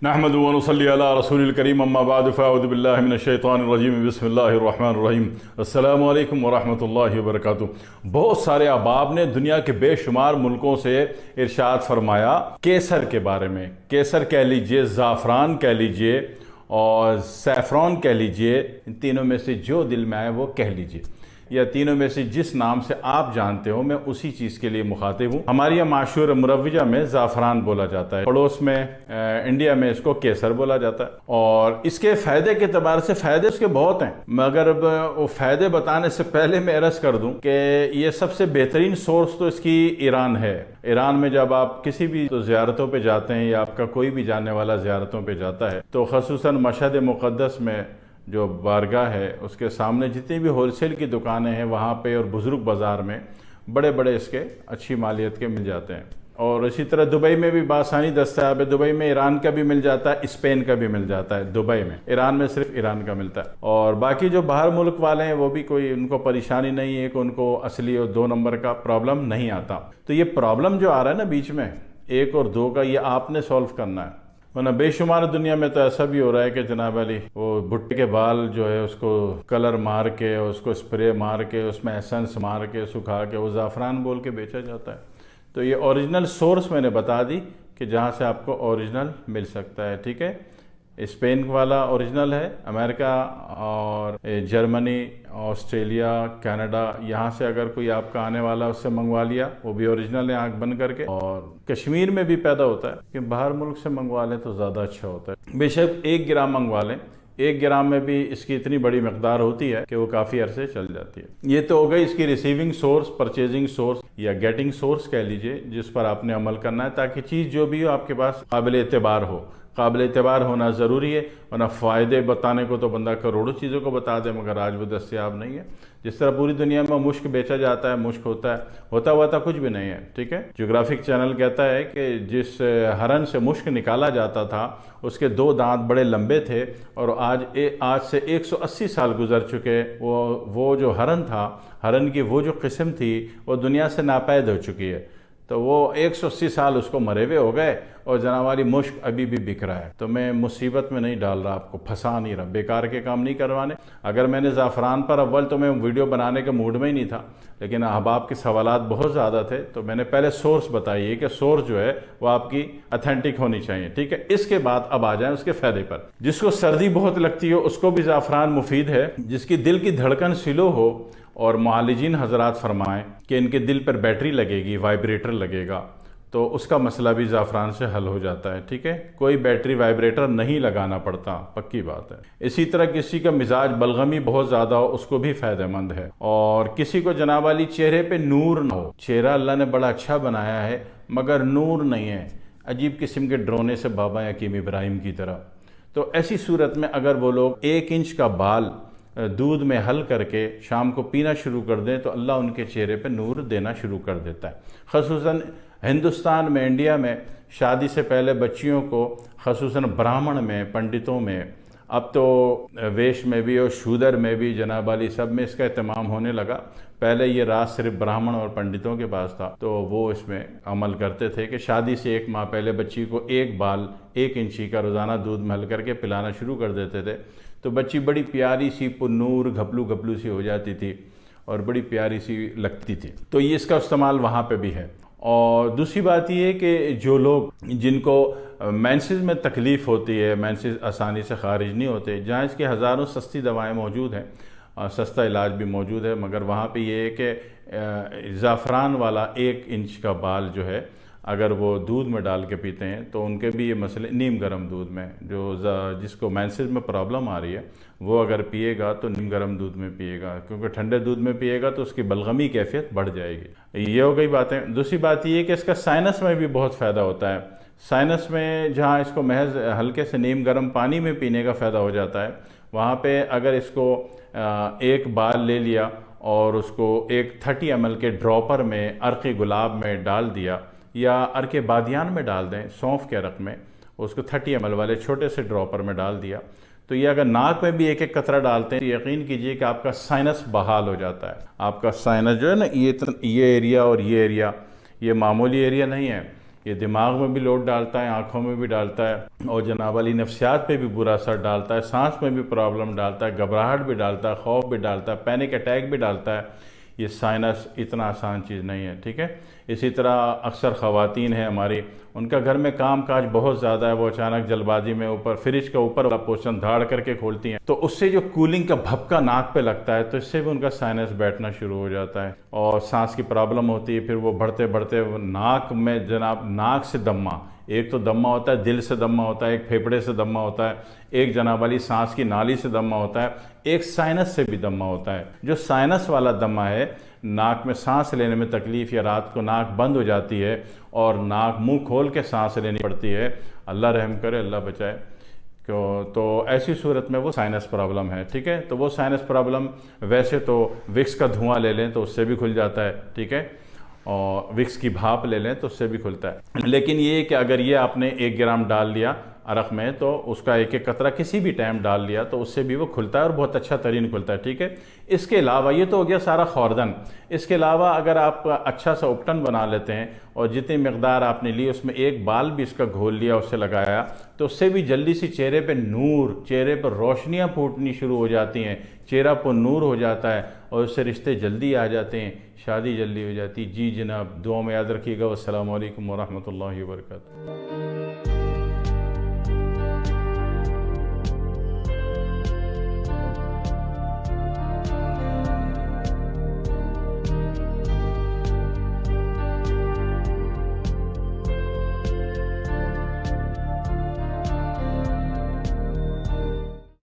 نحمد و نصلی علی رسول الکریم اما بعد فاعوذ باللہ من الشیطان الرجیم بسم اللہ الرحمن الرحیم السلام علیکم ورحمۃ اللہ وبرکاتہ۔ بہت سارے احباب نے دنیا کے بے شمار ملکوں سے ارشاد فرمایا کیسر کے بارے میں، کیسر کہہ لیجئے، زعفران کہہ لیجئے اور سیفران کہہ لیجئے، ان تینوں میں سے جو دل میں آئے وہ کہہ لیجئے، یا تینوں میں سے جس نام سے آپ جانتے ہو میں اسی چیز کے لیے مخاطب ہوں۔ ہمارے یہاں معاشور مروجہ میں زعفران بولا جاتا ہے، پڑوس میں انڈیا میں اس کو کیسر بولا جاتا ہے، اور اس کے فائدے کے اعتبار سے فائدے اس کے بہت ہیں، مگر وہ فائدے بتانے سے پہلے میں عرض کر دوں کہ یہ سب سے بہترین سورس تو اس کی ایران ہے۔ ایران میں جب آپ کسی بھی زیارتوں پہ جاتے ہیں یا آپ کا کوئی بھی جانے والا زیارتوں پہ جاتا ہے تو خصوصاً مشہد مقدس میں جو بارگاہ ہے اس کے سامنے جتنی بھی ہول سیل کی دکانیں ہیں وہاں پہ اور بزرگ بازار میں بڑے بڑے اس کے اچھی مالیت کے مل جاتے ہیں، اور اسی طرح دبئی میں بھی بآسانی دستیاب ہے۔ دبئی میں ایران کا بھی مل جاتا ہے، اسپین کا بھی مل جاتا ہے دبئی میں، ایران میں صرف ایران کا ملتا ہے، اور باقی جو باہر ملک والے ہیں وہ بھی کوئی ان کو پریشانی نہیں ہے کہ ان کو اصلی اور دو نمبر کا پرابلم نہیں آتا۔ تو یہ پرابلم جو آ رہا ہے نا بیچ میں ایک اور دو کا، یہ آپ نے سولو کرنا ہے، ورنہ بے شمار دنیا میں تو ایسا بھی ہو رہا ہے کہ جناب علی وہ بھٹے کے بال جو ہے اس کو کلر مار کے، اس کو اسپرے مار کے، اس میں ایسنس مار کے سکھا کے وہ زعفران بول کے بیچا جاتا ہے۔ تو یہ اوریجنل سورس میں نے بتا دی کہ جہاں سے آپ کو اوریجنل مل سکتا ہے، ٹھیک ہے۔ اسپین والا اوریجنل ہے، امریکہ اور جرمنی، آسٹریلیا، کینیڈا، یہاں سے اگر کوئی آپ کا آنے والا اس سے منگوا لیا وہ بھی اوریجنل ہے آنکھ بند کر کے، اور کشمیر میں بھی پیدا ہوتا ہے کہ باہر ملک سے منگوا لیں تو زیادہ اچھا ہوتا ہے۔ بے شک 1 گرام منگوا لیں، 1 گرام میں بھی اس کی اتنی بڑی مقدار ہوتی ہے کہ وہ کافی عرصے چل جاتی ہے۔ یہ تو ہو گئی اس کی ریسیونگ سورس، پرچیزنگ سورس یا گیٹنگ سورس کہہ لیجئے، جس پر آپ نے عمل کرنا ہے تاکہ چیز جو بھی ہو آپ کے پاس قابل اعتبار ہو۔ قابل اعتبار ہونا ضروری ہے، ورنہ فائدے بتانے کو تو بندہ کروڑوں چیزوں کو بتا دے مگر آج وہ دستیاب نہیں ہے۔ جس طرح پوری دنیا میں مشک بیچا جاتا ہے، مشک ہوتا ہوا تھا کچھ بھی نہیں ہے، ٹھیک ہے۔ جغرافک چینل کہتا ہے کہ جس ہرن سے مشک نکالا جاتا تھا اس کے 2 دانت بڑے لمبے تھے، اور آج سے 180 سال گزر چکے، وہ جو ہرن تھا، ہرن کی وہ جو قسم تھی وہ دنیا سے ناپید ہو چکی ہے، تو وہ 180 سال اس کو مرے ہوئے ہو گئے، اور جناب والی مشک ابھی بھی بک رہا ہے۔ تو میں مصیبت میں نہیں ڈال رہا، آپ کو پھنسا نہیں رہا، بیکار کے کام نہیں کروانے۔ اگر میں نے زعفران پر اول تو میں ویڈیو بنانے کے موڈ میں ہی نہیں تھا، لیکن احباب کے سوالات بہت زیادہ تھے تو میں نے پہلے سورس بتائی ہے کہ سورس جو ہے وہ آپ کی اتھینٹک ہونی چاہیے، ٹھیک ہے۔ اس کے بعد اب آ جائیں اس کے فائدے پر۔ جس کو سردی بہت لگتی ہو اس کو بھی زعفران مفید ہے، جس کی دل کی دھڑکن سلو ہو، اور معالجین حضرات فرمائیں کہ ان کے دل پر بیٹری لگے گی، وائبریٹر لگے گا، تو اس کا مسئلہ بھی زعفران سے حل ہو جاتا ہے، ٹھیک ہے۔ کوئی بیٹری وائبریٹر نہیں لگانا پڑتا، پکی بات ہے۔ اسی طرح کسی کا مزاج بلغمی بہت زیادہ ہو اس کو بھی فائدہ مند ہے، اور کسی کو جناب والی چہرے پہ نور نہ ہو، چہرہ اللہ نے بڑا اچھا بنایا ہے مگر نور نہیں ہے، عجیب قسم کے ڈرونے سے بابا حکیم ابراہیم کی طرح، تو ایسی صورت میں اگر وہ لوگ 1 انچ کا بال دودھ میں حل کر کے شام کو پینا شروع کر دیں تو اللہ ان کے چہرے پہ نور دینا شروع کر دیتا ہے۔ خصوصاً ہندوستان میں، انڈیا میں شادی سے پہلے بچیوں کو، خصوصاً برہمن میں، پنڈتوں میں، اب تو ویش میں بھی اور شودر میں بھی جناب علی سب میں اس کا اہتمام ہونے لگا۔ پہلے یہ راز صرف برہمن اور پنڈتوں کے پاس تھا، تو وہ اس میں عمل کرتے تھے کہ شادی سے 1 ماہ پہلے بچی کو 1 بال 1 انچی کا روزانہ دودھ میں حل کر کے پلانا شروع کر دیتے تھے، تو بچی بڑی پیاری سی پرنور گھپلو سی ہو جاتی تھی اور بڑی پیاری سی لگتی تھی۔ تو یہ اس کا استعمال وہاں پہ بھی ہے۔ اور دوسری بات یہ ہے کہ جو لوگ جن کو مینسز میں تکلیف ہوتی ہے، مینسز آسانی سے خارج نہیں ہوتے، جہاں اس کی ہزاروں سستی دوائیں موجود ہیں، سستا علاج بھی موجود ہے، مگر وہاں پہ یہ ہے کہ زعفران والا 1 انچ کا بال جو ہے اگر وہ دودھ میں ڈال کے پیتے ہیں تو ان کے بھی یہ مسئلے، نیم گرم دودھ میں، جس کو مینسز میں پرابلم آ رہی ہے وہ اگر پیے گا تو نیم گرم دودھ میں پیے گا، کیونکہ ٹھنڈے دودھ میں پیے گا تو اس کی بلغمی کیفیت بڑھ جائے گی۔ یہ ہو گئی باتیں۔ دوسری بات یہ ہے کہ اس کا سائنس میں بھی بہت فائدہ ہوتا ہے۔ سائنس میں جہاں اس کو محض ہلکے سے نیم گرم پانی میں پینے کا فائدہ ہو جاتا ہے، وہاں پہ اگر اس کو 1 بال لے لیا اور اس کو ایک 30 ml کے ڈراپر میں عرق گلاب میں ڈال دیا، یا عرق بادیان میں ڈال دیں، سونف کے عرق میں، اس کو 30 ml والے چھوٹے سے ڈراپر میں ڈال دیا، تو یہ اگر ناک میں بھی 1 قطرہ ڈالتے ہیں تو یقین کیجئے کہ آپ کا سائنس بحال ہو جاتا ہے۔ آپ کا سائنس جو ہے نا، یہ ایریا اور یہ ایریا، یہ معمولی ایریا نہیں ہے، یہ دماغ میں بھی لوڈ ڈالتا ہے، آنکھوں میں بھی ڈالتا ہے، اور جناب علی نفسیات پہ بھی برا اثر ڈالتا ہے، سانس میں بھی پرابلم ڈالتا ہے، گھبراہٹ بھی ڈالتا ہے، خوف بھی ڈالتا ہے، پینک اٹیک بھی ڈالتا ہے۔ یہ سائنس اتنا آسان چیز نہیں ہے، ٹھیک ہے۔ اسی طرح اکثر خواتین ہیں ہماری، ان کا گھر میں کام کاج بہت زیادہ ہے، وہ اچانک جلد بازی میں اوپر فریج کا اوپر والا پورشن دھاڑ کر کے کھولتی ہیں، تو اس سے جو کولنگ کا بھپکا ناک پہ لگتا ہے تو اس سے بھی ان کا سائنس بیٹھنا شروع ہو جاتا ہے، اور سانس کی پرابلم ہوتی ہے۔ پھر وہ بڑھتے بڑھتے ناک میں جناب ناک سے دمہ، ایک تو دمہ ہوتا ہے دل سے دمہ ہوتا ہے، ایک پھیپھڑے سے دمہ ہوتا ہے، ایک جناب علی سانس کی نالی سے دمہ ہوتا ہے، ایک سائنس سے بھی دمہ ہوتا ہے۔ جو سائنس والا دمہ ہے، ناک میں سانس لینے میں تکلیف، یا رات کو ناک بند ہو جاتی ہے اور ناک منہ کھول کے سانس لینی پڑتی ہے، اللہ رحم کرے، اللہ بچائے، تو ایسی صورت میں وہ سائنس پرابلم ہے، ٹھیک ہے۔ تو وہ سائنس پرابلم ویسے تو وکس کا دھواں لے لیں تو اس سے بھی کھل جاتا ہے، ٹھیک ہے، اور وکس کی بھاپ لے لیں تو اس سے بھی کھلتا ہے۔ لیکن یہ کہ اگر یہ آپ نے 1 گرام ڈال لیا عرق میں تو اس کا 1 قطرہ کسی بھی ٹائم ڈال لیا تو اس سے بھی وہ کھلتا ہے اور بہت اچھا ترین کھلتا ہے، ٹھیک ہے۔ اس کے علاوہ یہ تو ہو گیا سارا خوردن۔ اس کے علاوہ اگر آپ اچھا سا اپٹن بنا لیتے ہیں اور جتنی مقدار آپ نے لی اس میں 1 بال بھی اس کا گھول لیا، اس سے لگایا، تو اس سے بھی جلدی سی چہرے پہ نور، چہرے پر روشنیاں پھوٹنی شروع ہو جاتی ہیں، چہرہ پر نور ہو جاتا ہے اور اس سے رشتے جلدی آ جاتے ہیں، شادی جلدی ہو جاتی۔ جی جناب، دعا میں یاد رکھیے گا۔ والسلام علیکم ورحمۃ اللہ وبرکاتہ۔